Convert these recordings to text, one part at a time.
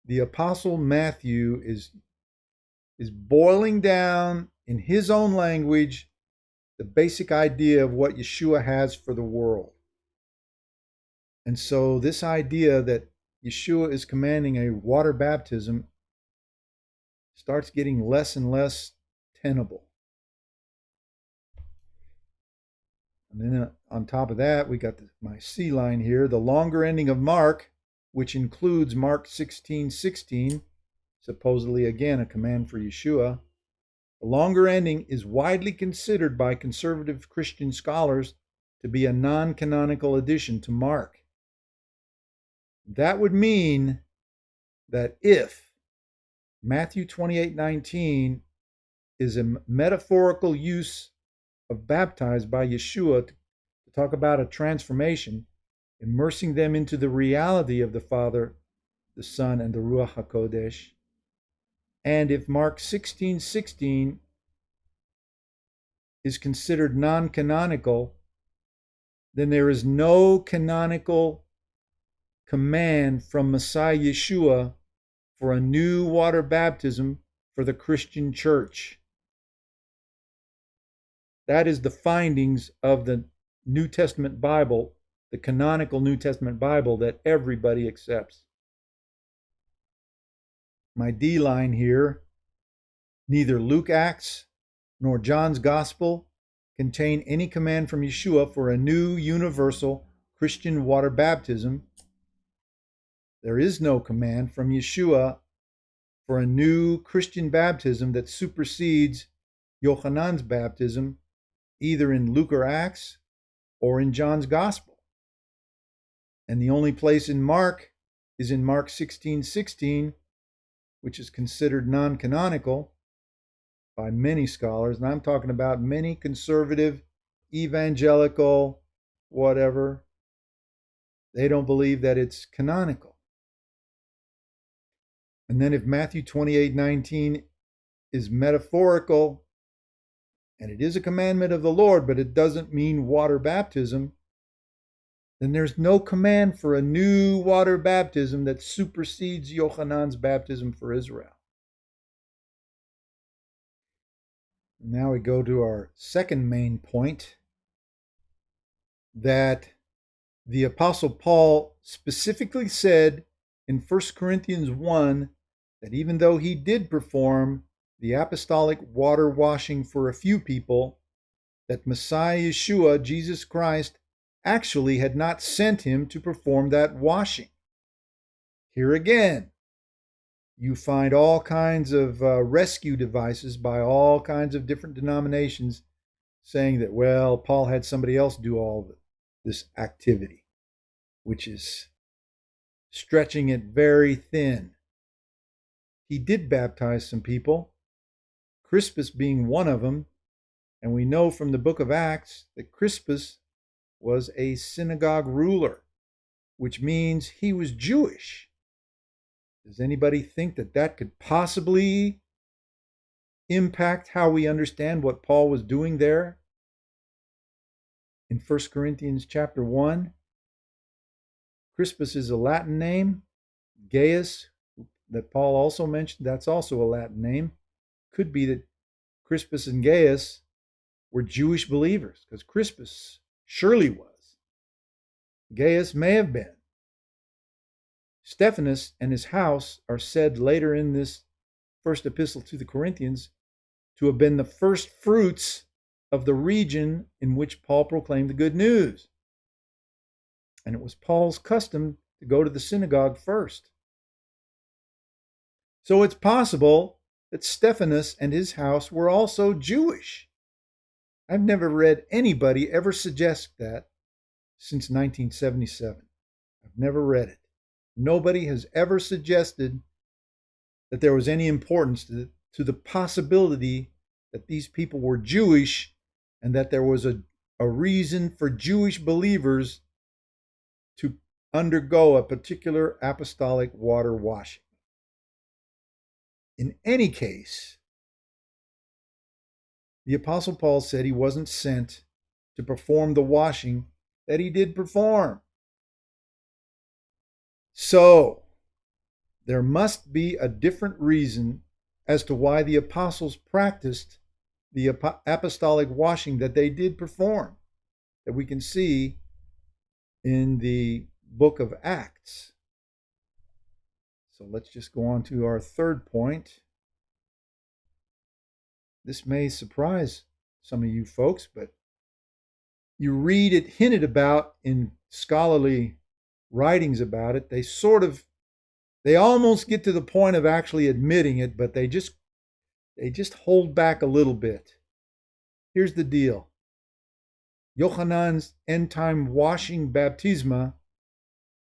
the Apostle Matthew is boiling down in his own language the basic idea of what Yeshua has for the world. And so this idea that Yeshua is commanding a water baptism starts getting less and less tenable. And then on top of that, we got my C line here, the longer ending of Mark, which includes Mark 16:16, supposedly again a command for Yeshua. The longer ending is widely considered by conservative Christian scholars to be a non-canonical addition to Mark. That would mean that if Matthew 28:19 is a metaphorical use of baptized by Yeshua to talk about a transformation, immersing them into the reality of the Father, the Son, and the Ruach HaKodesh, and if Mark 16:16 is considered non-canonical, then there is no canonical command from Messiah Yeshua for a new water baptism for the Christian church. That is the findings of the New Testament Bible, the canonical New Testament Bible that everybody accepts. My D line here, neither Luke Acts nor John's Gospel contain any command from Yeshua for a new universal Christian water baptism. There is no command from Yeshua for a new Christian baptism that supersedes Yochanan's baptism, either in Luke or Acts or in John's Gospel. And the only place in Mark is in Mark 16:16, which is considered non-canonical by many scholars. And I'm talking about many conservative, evangelical, whatever. They don't believe that it's canonical. And then if Matthew 28:19 is metaphorical, and it is a commandment of the Lord, but it doesn't mean water baptism, then there's no command for a new water baptism that supersedes Yochanan's baptism for Israel. Now we go to our second main point, that the Apostle Paul specifically said in 1 Corinthians 1 that even though he did perform the apostolic water washing for a few people, that Messiah Yeshua, Jesus Christ, actually had not sent him to perform that washing. Here again, you find all kinds of rescue devices by all kinds of different denominations saying that, well, Paul had somebody else do all this activity, which is stretching it very thin. He did baptize some people, Crispus being one of them, and we know from the book of Acts that Crispus was a synagogue ruler, which means he was Jewish. Does anybody think that that could possibly impact how we understand what Paul was doing there in 1 Corinthians chapter 1? Crispus is a Latin name. Gaius, that Paul also mentioned, that's also a Latin name. Could be that Crispus and Gaius were Jewish believers, because Crispus surely was. Gaius may have been. Stephanus and his house are said later in this first epistle to the Corinthians to have been the first fruits of the region in which Paul proclaimed the good news. And it was Paul's custom to go to the synagogue first. So it's possible that Stephanus and his house were also Jewish. I've never read anybody ever suggest that since 1977. I've never read it. Nobody has ever suggested that there was any importance to the possibility that these people were Jewish and that there was a reason for Jewish believers to undergo a particular apostolic water washing. In any case, the Apostle Paul said he wasn't sent to perform the washing that he did perform. So, there must be a different reason as to why the apostles practiced the apostolic washing that they did perform, that we can see in the book of Acts. So let's just go on to our third point. This may surprise some of you folks, but you read it hinted about in scholarly writings about it. They almost get to the point of actually admitting it, but they just hold back a little bit. Here's the deal. Yochanan's end-time washing baptisma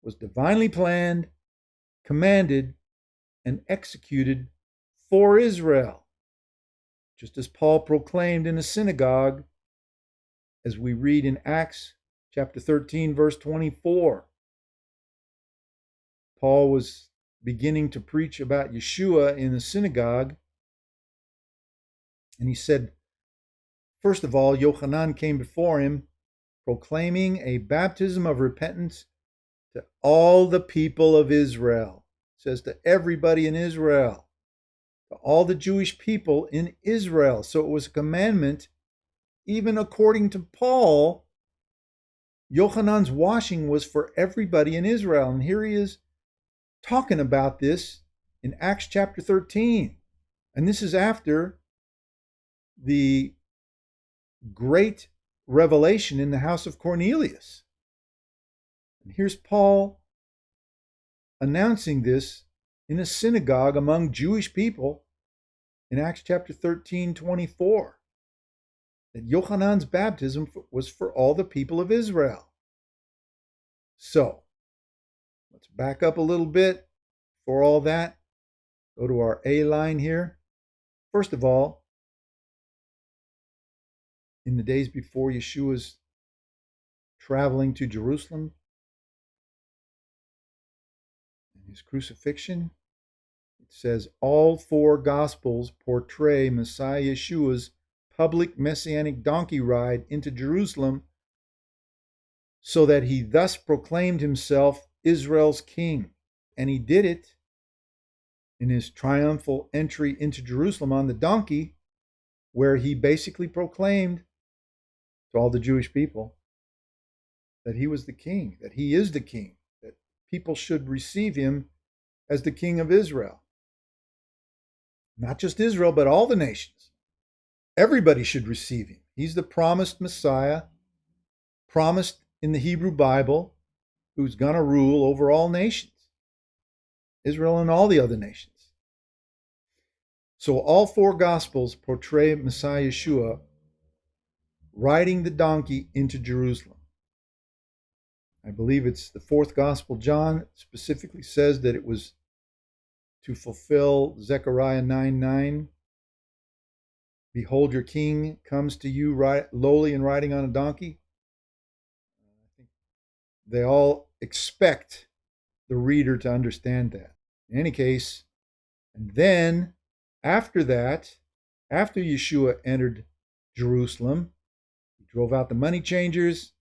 was divinely planned, commanded, and executed for Israel, just as Paul proclaimed in a synagogue, as we read in Acts chapter 13, verse 24. Paul was beginning to preach about Yeshua in the synagogue, and he said, first of all, Yochanan came before him, proclaiming a baptism of repentance to all the people of Israel. It says to everybody in Israel, to all the Jewish people in Israel. So it was a commandment, even according to Paul. Yochanan's washing was for everybody in Israel. And here he is talking about this in Acts chapter 13. And this is after the great revelation in the house of Cornelius. And here's Paul announcing this in a synagogue among Jewish people in Acts chapter 13, 24. That Yochanan's baptism was for all the people of Israel. So, let's back up a little bit for all that. Go to our A line here. First of all, in the days before Yeshua's traveling to Jerusalem and his crucifixion, it says all four Gospels portray Messiah Yeshua's public messianic donkey ride into Jerusalem so that he thus proclaimed himself Israel's king. And he did it in his triumphal entry into Jerusalem on the donkey, where he basically proclaimed to all the Jewish people that he was the king, that he is the king, that people should receive him as the king of Israel. Not just Israel, but all the nations. Everybody should receive him. He's the promised Messiah, promised in the Hebrew Bible, who's going to rule over all nations, Israel and all the other nations. So all four Gospels portray Messiah Yeshua riding the donkey into Jerusalem. I believe it's the fourth Gospel. John specifically says that it was to fulfill Zechariah 9:9. Behold, your king comes to you lowly and riding on a donkey. They all expect the reader to understand that. In any case, and then after that, after Yeshua entered Jerusalem, he drove out the money changers,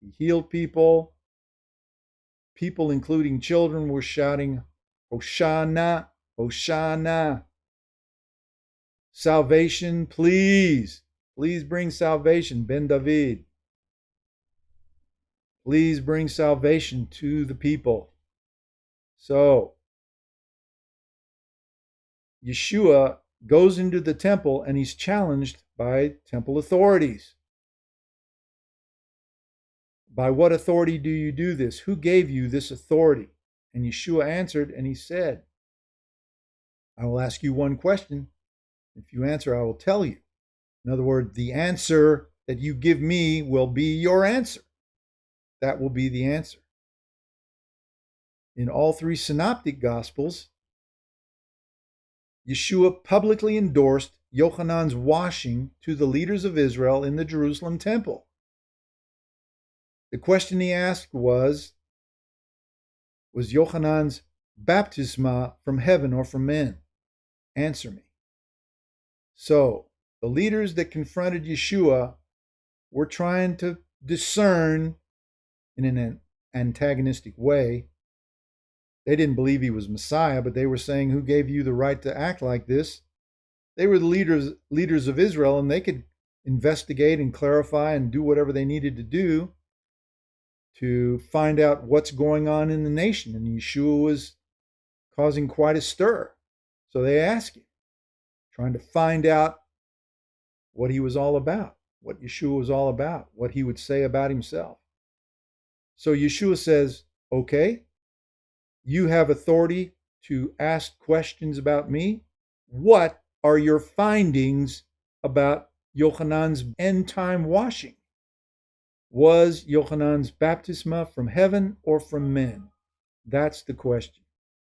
he healed people. People, including children, were shouting, Hosanna, Hosanna. Salvation, please. Please bring salvation, Ben David. Please bring salvation to the people. So, Yeshua goes into the temple and he's challenged by temple authorities. By what authority do you do this? Who gave you this authority? And Yeshua answered and he said, I will ask you one question. If you answer, I will tell you. In other words, the answer that you give me will be your answer. That will be the answer. In all three synoptic gospels, Yeshua publicly endorsed Yochanan's washing to the leaders of Israel in the Jerusalem temple. The question he asked was Yochanan's baptisma from heaven or from men? Answer me. So, the leaders that confronted Yeshua were trying to discern in an antagonistic way they didn't believe he was Messiah, but they were saying, who gave you the right to act like this? They were the leaders of Israel, and they could investigate and clarify and do whatever they needed to do to find out what's going on in the nation. And Yeshua was causing quite a stir. So they asked him, trying to find out what he was all about, what Yeshua was all about, what he would say about himself. So Yeshua says, okay, you have authority to ask questions about me. What are your findings about Yochanan's end-time washing? Was Yochanan's baptisma from heaven or from men? That's the question.